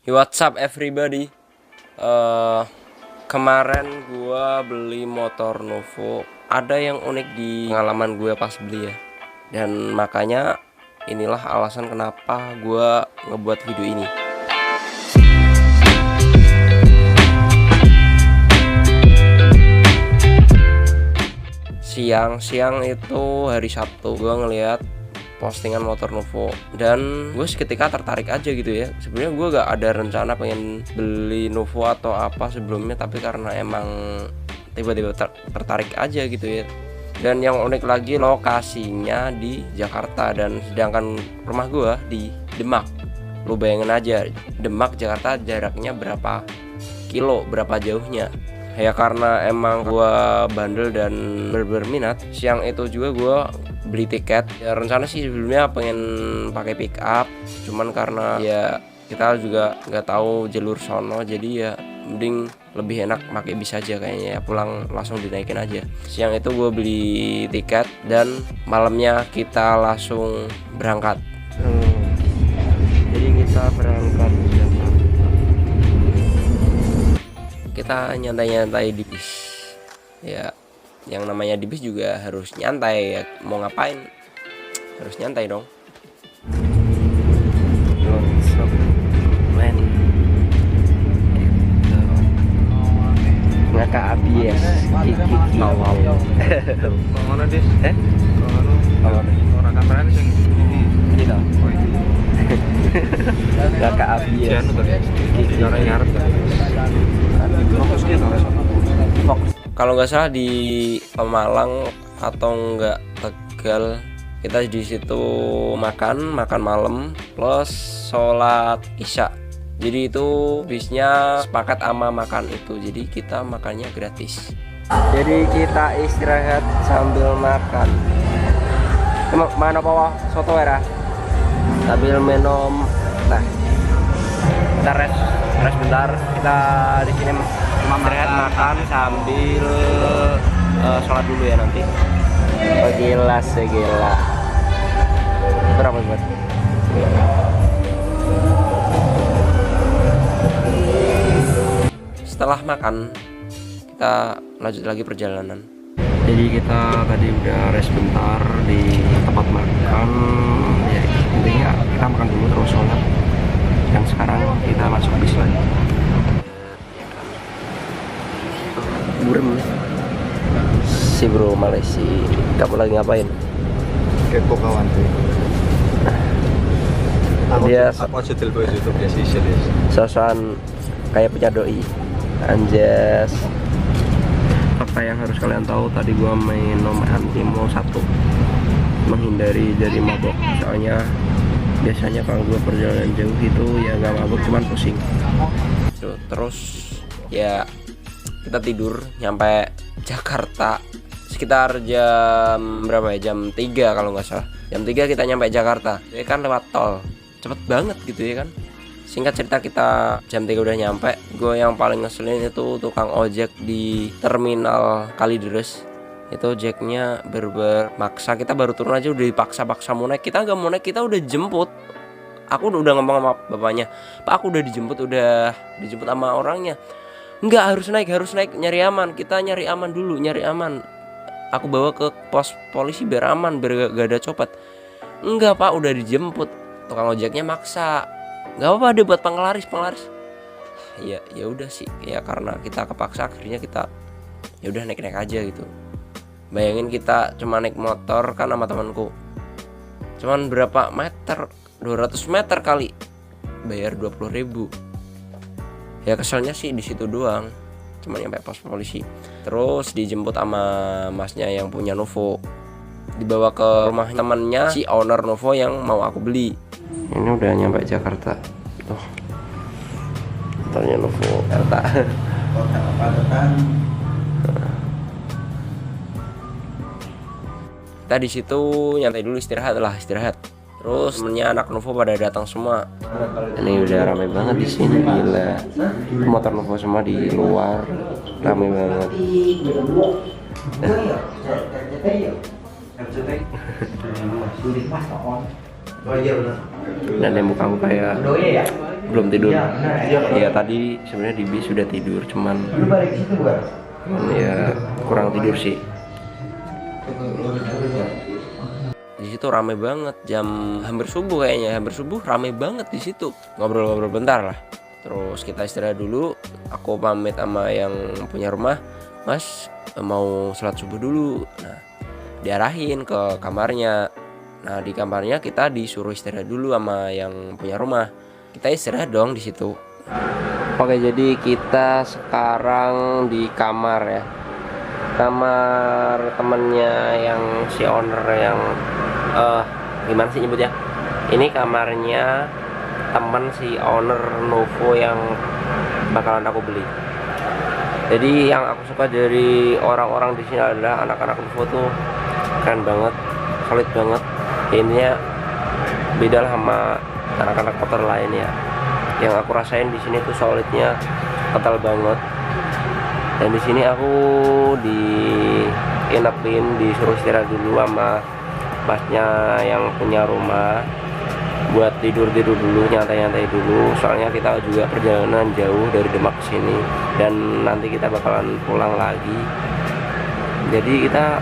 What's up everybody? Kemarin gua beli motor Novo. Ada yang unik di pengalaman gue pas beli ya. Dan makanya inilah alasan kenapa gua ngebuat video ini. Siang itu hari Sabtu gua ngeliat postingan motor Novo dan gue seketika tertarik aja gitu ya. Sebenarnya gue gak ada rencana pengen beli Novo atau apa sebelumnya, tapi karena emang tiba-tiba tertarik aja gitu ya. Dan yang unik lagi lokasinya di Jakarta, dan sedangkan rumah gue di Demak. Lu bayangin aja, Demak Jakarta jaraknya berapa kilo, berapa jauhnya. Ya karena emang gue bandel dan berminat, siang itu juga gue beli tiket. Ya rencana sih sebelumnya pengen pakai pick up, cuman karena ya kita juga nggak tahu jalur sono, jadi ya mending lebih enak pakai bis aja kayaknya ya, pulang langsung dinaikin aja. Siang itu gue beli tiket dan malamnya kita langsung berangkat. Jadi kita berangkat kita nyantai-nyantai di bis ya. Yang namanya di bis juga harus nyantai ya, mau ngapain harus nyantai dong. Ngakak abies kiki mana dis? Orang kameranya sing ini dah. ngakak abies kiki ngarep. Kalau nggak salah di Pemalang atau enggak Tegal, kita di situ makan malam plus sholat isya. Jadi itu bisnya sepakat sama makan itu, jadi kita makannya gratis. Jadi kita istirahat sambil makan. Mana bawa soto era sambil minum. Nah, kita rest bentar. Kita di sini istirahat makan sambil sholat dulu ya nanti. Oh gila, segila. Berapa buat? Setelah makan kita lanjut lagi perjalanan. Jadi kita tadi udah rest bentar di tempat makan ya, intinya kita makan dulu terus sholat. Dan sekarang kita masuk bis lagi. Burem si bro Malaysia, kamu lagi ngapain? Kepo kawan tuh. Dia Aku aja telepon YouTube ya sih serius. sosokan kayak punya doi. Anjas. Fakta yang harus kalian tahu, tadi gua minum Antimo 1 menghindari dari mabok. Soalnya biasanya kalau gua perjalanan jauh itu ya nggak mabok, cuman pusing. Terus ya kita tidur nyampe Jakarta sekitar jam berapa ya, jam 3 kalau nggak salah. Jam 3 kita nyampe Jakarta ya kan, lewat tol cepet banget gitu ya kan. Singkat cerita kita jam 3 udah nyampe. Gue yang paling ngeselin itu tukang ojek di terminal Kalideres. Itu ojeknya maksa, kita baru turun aja udah dipaksa-paksa mau naik. Kita nggak mau naik, kita udah jemput. Aku udah ngomong sama bapaknya, Pak aku udah dijemput sama orangnya. Nggak, harus naik, nyari aman. Kita nyari aman dulu, nyari aman. Aku bawa ke pos polisi biar aman, biar gak ada copet. Enggak Pak, udah dijemput. Tukang ojeknya maksa. Nggak apa-apa deh buat penglaris. Ya udah sih, ya karena kita kepaksa akhirnya kita ya udah naik aja gitu. Bayangin kita cuma naik motor kan sama temanku. Cuman berapa meter? 200 meter kali. Bayar 20.000. Ya keselnya sih di situ doang. Cuma nyampe pos polisi. Terus dijemput sama masnya yang punya Novo. Dibawa ke rumah temannya si owner Novo yang mau aku beli. Ini udah nyampe Jakarta. Tuh. Motornya Novo Jakarta. Kita di situ nyantai dulu, istirahat. Terus temennya anak Novo pada datang semua. Ini udah rame banget di sini, gila. Motor Novo semua di luar, rame banget. Dan yang muka kayak belum tidur. Ya tadi sebenarnya di bis sudah tidur, cuman ya kurang tidur sih. Di situ rame banget, jam hampir subuh kayaknya, hampir subuh rame banget di situ. Ngobrol-ngobrol bentar lah. Terus kita istirahat dulu. Aku pamit sama yang punya rumah, Mas mau sholat subuh dulu. Nah, diarahin ke kamarnya. Nah, di kamarnya kita disuruh istirahat dulu sama yang punya rumah. Kita istirahat dong di situ. Oke, jadi kita sekarang di kamar ya. Kamar temennya yang si owner yang gimana sih nyebutnya? Ini kamarnya temen si owner Novo yang bakalan aku beli. Jadi yang aku suka dari orang-orang di sini adalah anak-anak Novo tuh keren banget, solid banget. Intinya beda lah sama anak-anak motor lain ya. Yang aku rasain di sini tuh solidnya ketal banget. Dan di sini aku disuruh istirahat dulu sama masnya yang punya rumah buat tidur dulu, nyantai dulu. Soalnya kita juga perjalanan jauh dari Demak ke sini dan nanti kita bakalan pulang lagi. Jadi kita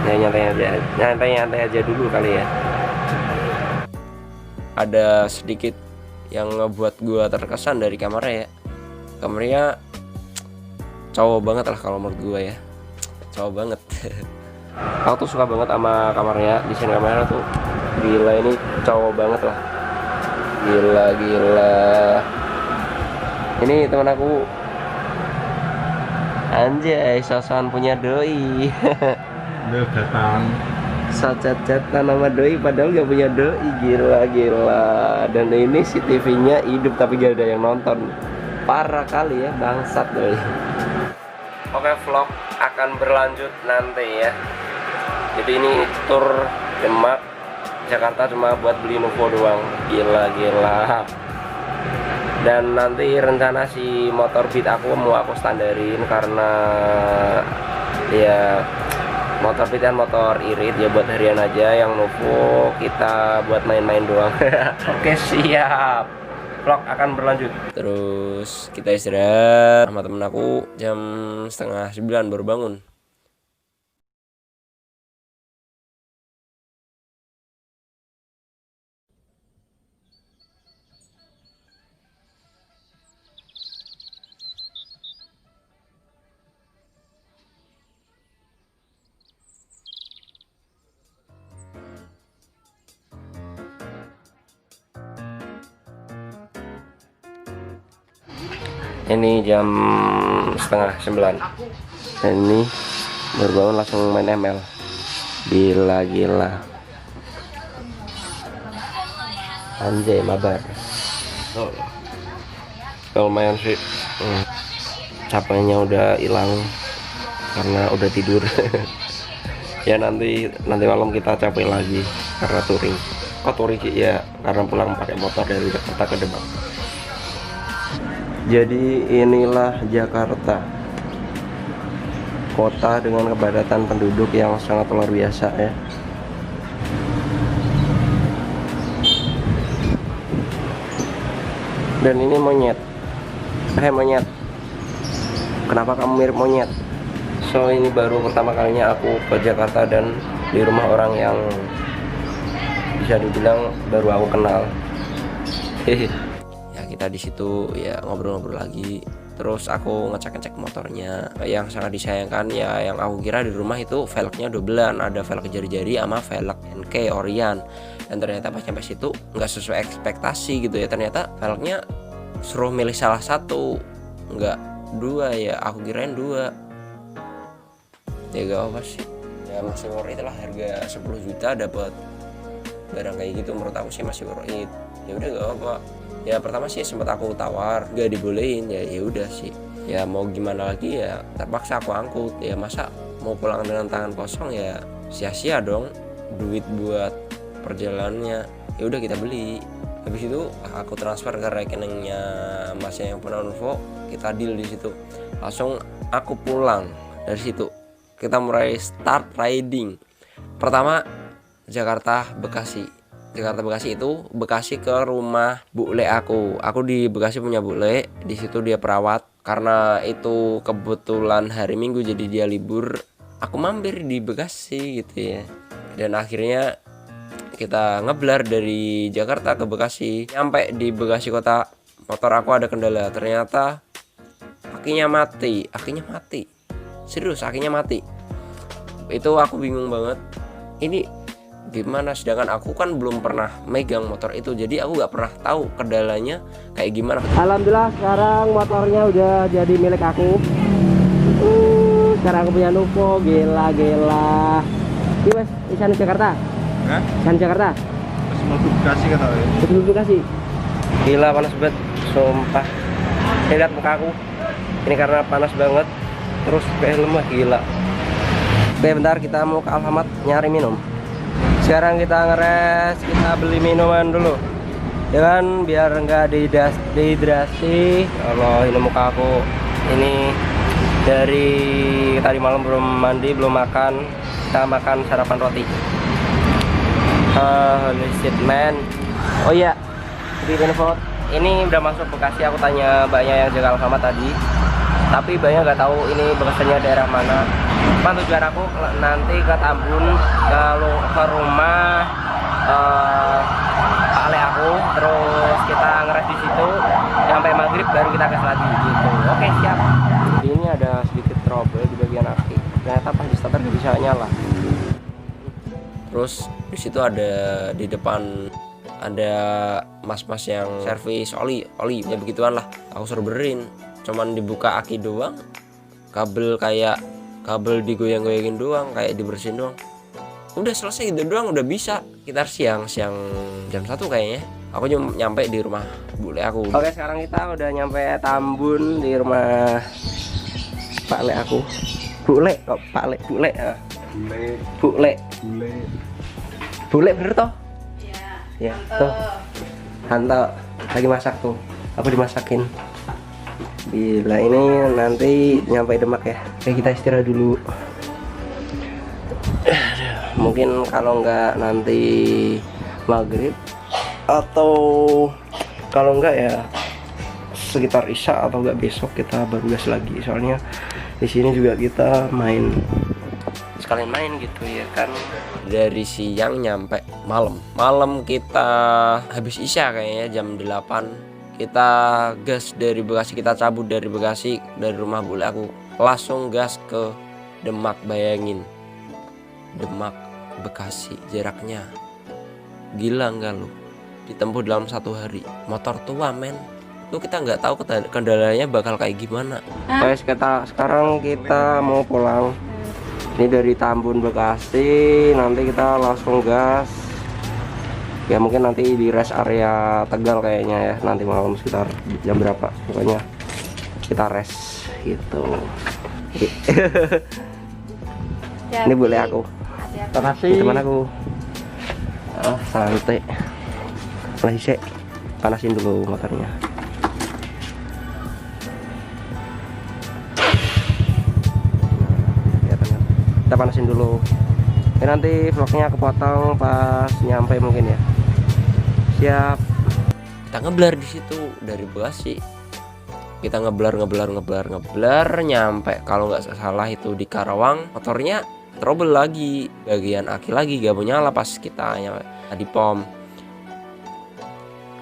ya nyantai aja dulu kali ya. Ada sedikit yang ngebuat gua terkesan dari kamarnya ya. Kamarnya cowok banget lah kalau menurut gua ya, cowok banget. Aku tuh suka banget sama kamarnya, desain kamarnya tuh gila, ini cowok banget lah, gila. Ini teman aku, anjay, sosokan punya doi. Udah datang. Chat-chatan sama doi padahal gak punya doi, gila. Dan ini si TV-nya hidup tapi gak ada yang nonton, parah kali ya, bangsat doi. Oke, vlog akan berlanjut nanti ya. Jadi ini tur Demak Jakarta cuma buat beli Novo doang, gila. Dan nanti rencana si motor Beat aku mau aku standarin karena ya motor Beat kan motor irit ya, buat harian aja. Yang Novo kita buat main-main doang. Oke, siap. Vlog akan berlanjut. Terus kita istirahat sama temen aku, jam 8:30 baru bangun. Ini jam 8:30 dan ini baru bangun langsung main ML, gila. Anjay, mabar. Lumayan sih, capeknya udah hilang karena udah tidur. Ya nanti malam kita capek lagi karena touring. Touring sih ya, karena pulang pakai motor dari Jakarta ke Demak. Jadi inilah Jakarta, kota dengan kepadatan penduduk yang sangat luar biasa ya. Dan ini monyet. Monyet, kenapa kamu mirip monyet? So ini baru pertama kalinya aku ke Jakarta dan di rumah orang yang bisa dibilang baru aku kenal. Ya kita di situ ya ngobrol-ngobrol lagi. Terus aku ngecek-ngecek motornya. Yang sangat disayangkan ya, yang aku kira di rumah itu velgnya dobelan, ada velg jari-jari sama velg NK Orion. Dan ternyata pas nyampe situ nggak sesuai ekspektasi gitu ya. Ternyata velgnya suruh milih salah satu, nggak dua ya. Aku kirain dua. Ya gak apa sih. Ya masih worth it lah, harga 10 juta dapat barang kayak gitu, menurut aku sih masih worth it. Ya udah gak apa. Ya pertama sih sempat aku tawar, gak dibolehin, ya udah sih. Ya mau gimana lagi ya, terpaksa aku angkut. Ya masa mau pulang dengan tangan kosong, ya sia-sia dong duit buat perjalanannya. Ya udah kita beli. Habis itu aku transfer ke rekeningnya masnya yang punya Novo, kita deal di situ. Langsung aku pulang dari situ. Kita mulai start riding. Pertama Jakarta Bekasi. Jakarta Bekasi itu Bekasi ke rumah bule aku di Bekasi punya bule, di situ dia perawat. Karena itu kebetulan hari Minggu jadi dia libur, aku mampir di Bekasi gitu ya. Dan akhirnya kita ngeblar dari Jakarta ke Bekasi. Nyampe di Bekasi kota, motor aku ada kendala, ternyata akinya mati. Serius, akinya mati. Itu aku bingung banget, ini gimana, sedangkan aku kan belum pernah megang motor itu, jadi aku nggak pernah tahu kendalanya kayak gimana. Alhamdulillah sekarang motornya udah jadi milik aku. Sekarang aku punya Nuvo, gila. Ini wes Isan Jakarta. Hah? Isan Jakarta. Terus mau Bekasi kata ya? Betul Bekasi. Gila panas banget, sumpah. Saya lihat muka aku. Ini karena panas banget. Terus kayak lemah, gila. Oke, bentar kita mau ke Alfamart nyari minum. Sekarang kita ngeres, kita beli minuman dulu. Ya kan, biar nggak dehidrasi. Kalau ini muka aku, ini dari tadi malam belum mandi, belum makan. Kita makan sarapan roti. Holy shit man. Oh iya, di info ini udah masuk Bekasi. Aku tanya mbaknya yang jaga Alfamart tadi, tapi mbaknya nggak tahu ini Bekasinya daerah mana. Tujuan aku nanti ke Tambun, kalau ke rumah Pak Ale aku, terus kita ngeres di situ sampai maghrib baru kita gas lagi gitu. Oke, siap. Ini ada sedikit trouble di bagian aki, ternyata pas di starter nggak bisa nyala. Terus di situ ada, di depan ada mas-mas yang servis oli ya begituan lah. Aku suruh benerin, cuman dibuka aki doang, kabel digoyang-goyangin doang, kayak dibersihin doang. Udah selesai gitu doang, udah bisa. Kita siang jam 1 kayaknya. Aku nyampe di rumah bule aku. Oke, sekarang kita udah nyampe Tambun di rumah Pak Le aku. Bule kok Pak Le, bule ya. Bule bener toh? Iya. Ya, tuh. Hanto lagi masak tuh. Aku dimasakin. Gila, ini nanti nyampe Demak ya. Oke, kita istirahat dulu. Mungkin kalau nggak nanti maghrib, atau kalau nggak ya sekitar isya, atau nggak besok kita baru gas lagi. Soalnya di sini juga kita sekalian main gitu ya kan. Dari siang nyampe malam kita habis isya kayaknya jam 8. Kita gas dari Bekasi, kita cabut dari Bekasi, dari rumah bule aku langsung gas ke Demak. Bayangin, Demak Bekasi jaraknya gila nggak lu, ditempuh dalam 1 hari. Motor tua men, itu kita nggak tahu kendalanya bakal kayak gimana. Guys, sekarang kita mau pulang. Ini dari Tambun Bekasi, nanti kita langsung gas. Ya mungkin nanti di rest area Tegal kayaknya ya, nanti malam sekitar jam berapa, pokoknya kita rest gitu. Ini boleh aku panasin teman aku. Santai masih panasin dulu motornya. Kita panasin dulu. Ini nanti vlognya kepotong pas nyampe mungkin ya. Siap. Kita ngeblar di situ dari Bekasi. Kita ngeblar nyampe, kalau nggak salah itu di Karawang, motornya trouble lagi, bagian aki lagi gak mau nyala pas kita di pom.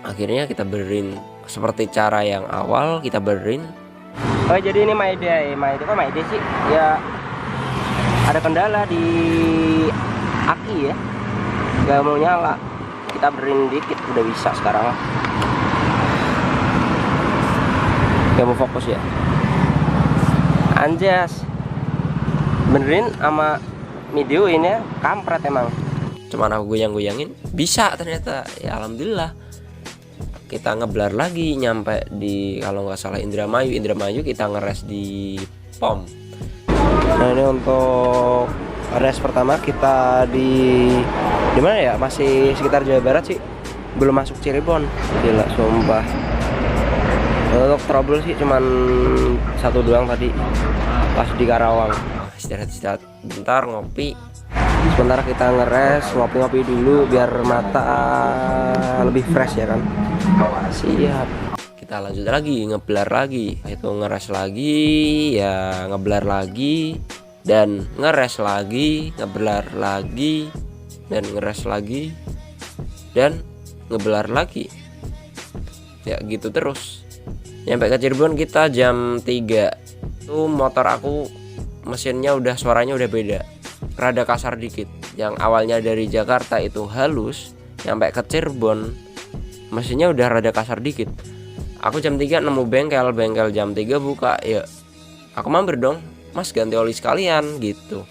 Akhirnya kita benerin seperti cara yang awal kita benerin. Oh, jadi ini my day sih ya, ada kendala di aki ya, gak mau nyala. Kita benerin dikit udah bisa sekarang. Gak mau fokus ya, anjas benerin sama videoin ya, kampret emang. Cuman aku goyang-goyangin bisa ternyata ya, alhamdulillah. Kita ngeblar lagi nyampe di, kalau nggak salah Indramayu, kita ngeres di pom. Nah, ini untuk res pertama kita di mana ya, masih sekitar Jawa Barat sih, belum masuk Cirebon. Gila sumpah. Untuk trouble sih cuman 1 doang tadi pas di Karawang. Istirahat bentar, ngopi, Sementara kita ngeres, ngopi-ngopi dulu biar mata lebih fresh ya kan. Siap. Kita lanjut lagi, ngeblar lagi. Itu ngeres lagi, ya ngeblar lagi, dan ngeres lagi, ngeblar lagi, dan ngeres lagi, dan ngeblar lagi. Ya gitu terus. Nyampe ke Cirebon kita jam 3. Tuh motor aku mesinnya udah, suaranya udah beda, rada kasar dikit. Yang awalnya dari Jakarta itu halus, nyampe ke Cirebon mesinnya udah rada kasar dikit. Aku jam 3 nemu bengkel jam 3 buka, ya aku mampir dong, Mas ganti oli sekalian gitu.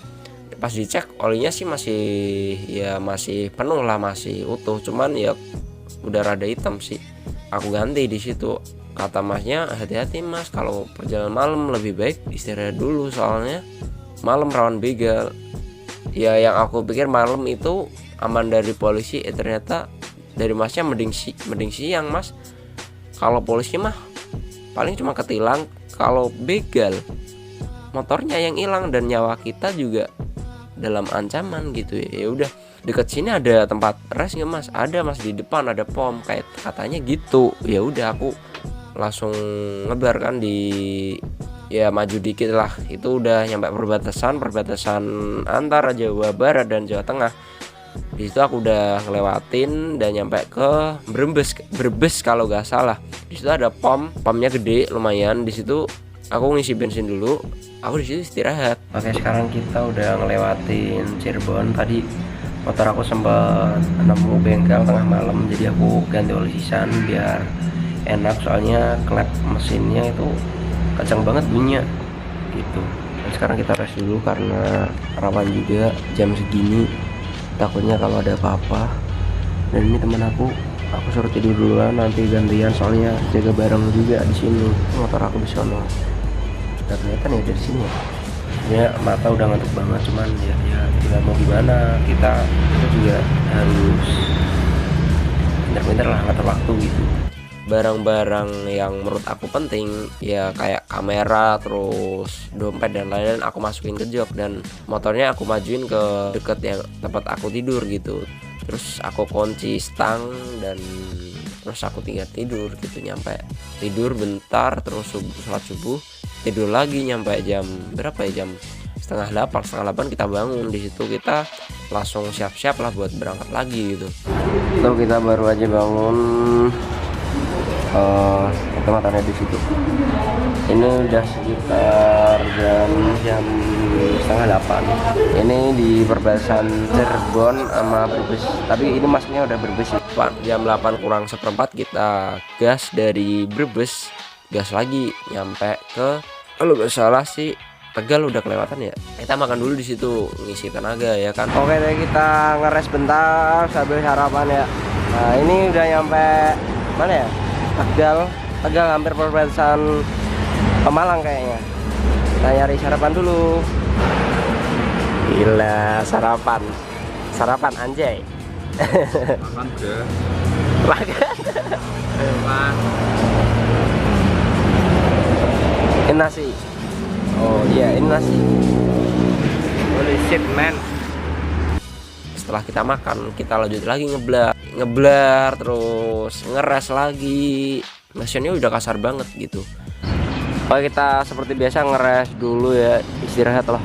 Pas dicek olinya sih masih penuh lah, masih utuh, cuman ya udah rada hitam sih. Aku ganti di situ. Kata masnya, hati-hati mas, kalau perjalanan malam lebih baik istirahat dulu, soalnya malam rawan begal. Ya yang aku pikir malam itu aman dari polisi, ternyata dari masnya mending siang mas. Kalau polisi mah paling cuma ketilang, kalau begal motornya yang hilang dan nyawa kita juga dalam ancaman gitu ya. Ya udah, dekat sini ada tempat rest nggak mas? Ada mas, di depan ada pom, kayak katanya gitu. Ya udah, aku langsung ngebar kan, ya maju dikit lah, itu udah nyampe perbatasan antara Jawa Barat dan Jawa Tengah. Di situ aku udah ngelewatin dan nyampe ke Brebes kalau nggak salah. Di situ ada pomnya gede lumayan. Di situ aku ngisi bensin dulu, aku di situ istirahat. Oke, sekarang kita udah ngelewatin Cirebon. Tadi motor aku sempat nemu bengkel tengah malam, jadi aku ganti oli sisan biar enak, soalnya klep mesinnya itu kencang banget bunyinya gitu. Dan sekarang kita rest dulu karena rawan juga jam segini, takutnya kalau ada apa-apa. Dan ini teman aku suruh tidur duluan, nanti gantian, soalnya jaga bareng juga di sini. Motor aku di sono udah kelihatan ya dari sini ya mata udah ngantuk banget, cuman ya mau gimana, kita juga harus pintar-pintar lah ngatur waktu gitu. Barang-barang yang menurut aku penting ya kayak kamera, terus dompet dan lain-lain aku masukin ke jok, dan motornya aku majuin ke deket yang tempat aku tidur gitu. Terus aku kunci stang dan terus aku tinggal tidur gitu. Nyampe tidur bentar, terus sholat subuh, tidur lagi nyampe jam berapa ya, jam setengah 8 kita bangun. Di situ kita langsung siap-siap lah buat berangkat lagi gitu. Tuh kita baru aja bangun, itu matanya di situ. Ini udah sekitar jam setengah 8. Ini di perbatasan Cirebon sama Brebes, tapi ini masnya udah Brebes. Jam 8 kurang seperempat kita gas dari Brebes, gas lagi nyampe ke, kalau gak salah sih Tegal udah kelewatan ya. Kita makan dulu di situ ngisi tenaga ya kan. Oke deh, kita ngeres bentar sambil sarapan ya. Nah ini udah nyampe mana ya, Tegal hampir perbatasan Pemalang kayaknya. Kita nyari sarapan dulu. Gila, sarapan anjay. Makan bro. Makan. Ini nasi. Oh iya, ini nasi. Holy shit man. Setelah kita makan, kita lanjut lagi ngeblar terus ngeres lagi. Mesinnya udah kasar banget gitu. Oke, kita seperti biasa ngeres dulu ya, istirahat lah,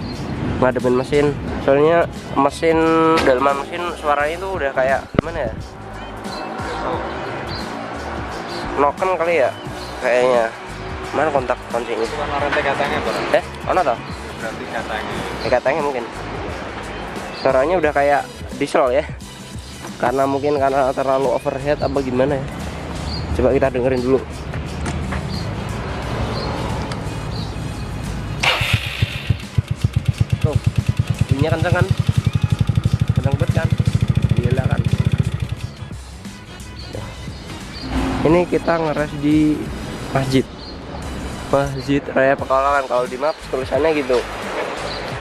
ngademin mesin. Soalnya mesin, dalaman mesin suaranya itu udah kayak gimana ya, noken kali ya kayaknya. Mana kontak kuncinya? Rantai katanya bro. Mana toh? Berarti katanya. Katanya mungkin. Suaranya udah kayak diesel ya. Karena terlalu overhead apa gimana ya. Coba kita dengerin dulu. Tuh, bunyinya kenceng kan? Kenceng banget kan? Gila kan? Ini kita ngeres di Masjid Raya Pekalongan. Kalau di map tulisannya gitu.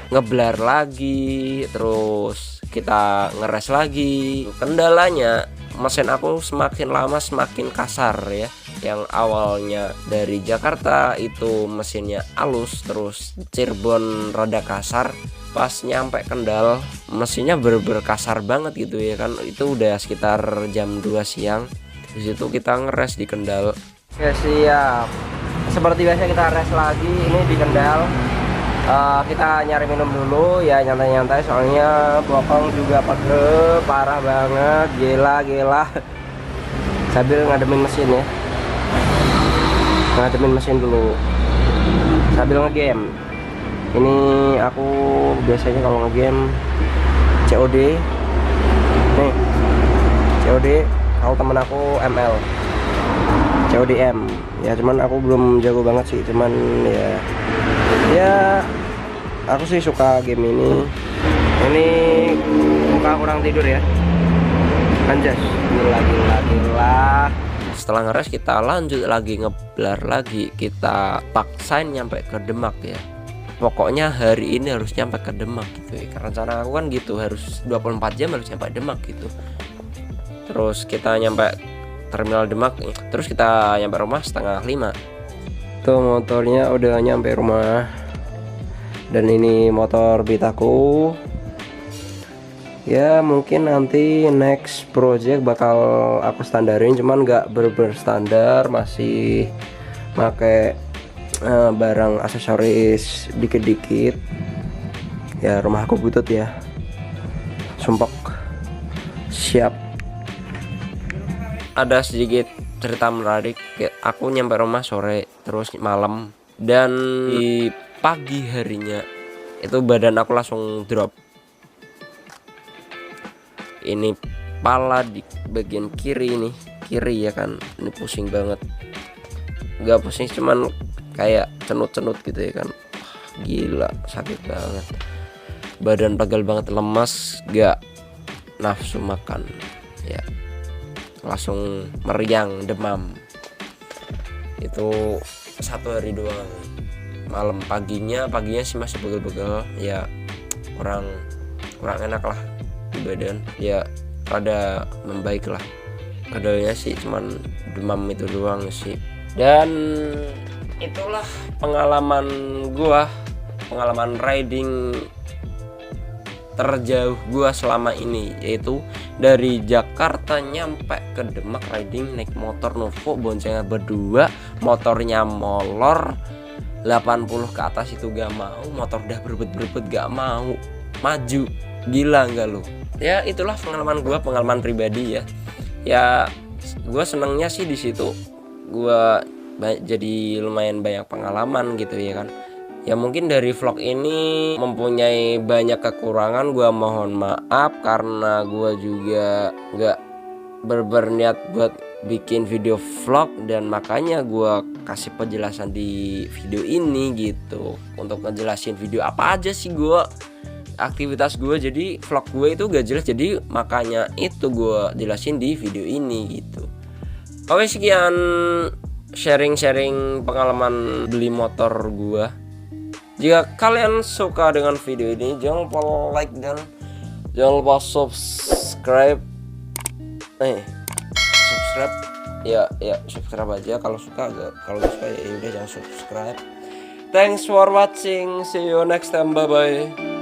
Ngeblar lagi, terus kita ngeres lagi. Kendalanya mesin aku semakin lama semakin kasar ya. Yang awalnya dari Jakarta itu mesinnya halus, terus Cirebon rada kasar. pas nyampe Kendal mesinnya bener-bener kasar banget gitu ya kan. Itu udah sekitar jam 2 siang. Di situ kita ngeres di Kendal. Oke, siap. Seperti biasa kita res lagi ini di Kendal. Kita nyari minum dulu ya, nyantai-nyantai soalnya bokong juga pegel parah banget, gila sambil ngademin mesin ya, ngademin mesin dulu sambil ngegame. Ini aku biasanya kalau ngegame COD nih, COD kalau temen aku ML CODM ya, cuman aku belum jago banget sih, cuman ya aku sih suka game ini. Ini muka kurang tidur ya, anjas, gila. Setelah ngeres kita lanjut lagi ngeblar lagi, kita paksain nyampe ke Demak ya. Pokoknya hari ini harus nyampe ke Demak gitu ya, karena rencana aku kan gitu, harus 24 jam harus nyampe Demak gitu. Terus kita nyampe terminal Demak, terus kita nyampe rumah setengah 5. Tuh motornya udah nyampe rumah. Dan ini motor Bitaku. Ya mungkin nanti next project bakal aku standarin, cuman nggak bener-bener standar, masih pakai barang aksesoris dikit-dikit. Ya rumah aku butut ya, sumpek. Siap. Ada sedikit cerita menarik. Aku nyampe rumah sore terus malam, dan di pagi harinya itu badan aku langsung drop. Ini pala di bagian kiri ya kan, ini pusing banget. Gak pusing, cuman kayak cenut-cenut gitu ya kan. Gila sakit banget, badan pegel banget, lemas, gak nafsu makan ya, langsung meriang, demam. Itu 1 hari doang. Malam paginya sih masih pegel-pegel ya, kurang enak lah di badan ya, rada membaik lah. Kedelnya sih cuman demam itu doang sih. Dan itulah pengalaman riding terjauh gua selama ini, yaitu dari Jakarta nyampe ke Demak riding naik motor Novo, boncengan berdua, motornya molor 80 ke atas itu gak mau, motor udah berebut gak mau maju. Gila nggak lu? Ya itulah pengalaman pribadi ya. Ya gue senengnya sih di situ, gue jadi lumayan banyak pengalaman gitu ya kan. Ya mungkin dari vlog ini mempunyai banyak kekurangan, gue mohon maaf, karena gue juga nggak berniat buat bikin video vlog, dan makanya gue kasih penjelasan di video ini gitu, untuk ngejelasin video apa aja sih aktivitas gue. Jadi vlog gue itu gak jelas, jadi makanya itu gue jelasin di video ini gitu. Oke, sekian sharing pengalaman beli motor gue. Jika kalian suka dengan video ini, jangan lupa like dan jangan lupa subscribe. Subscribe aja kalau suka. Kalau suka ya udah, jangan subscribe. Thanks for watching. See you next time. Bye bye.